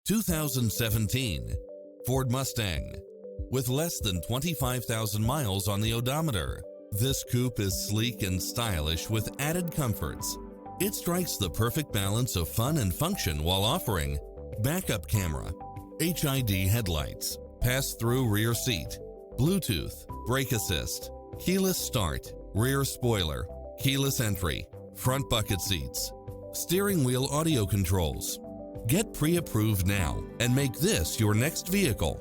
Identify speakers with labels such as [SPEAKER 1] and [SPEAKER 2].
[SPEAKER 1] 2017 Ford Mustang. With less than 25,000 miles on the odometer, this coupe is sleek and stylish with added comforts. It strikes the perfect balance of fun and function while offering backup camera, HID headlights, pass-through rear seat, Bluetooth, brake assist, keyless start, rear spoiler, keyless entry, front bucket seats, steering wheel audio controls. Get pre-approved now and make this your next vehicle.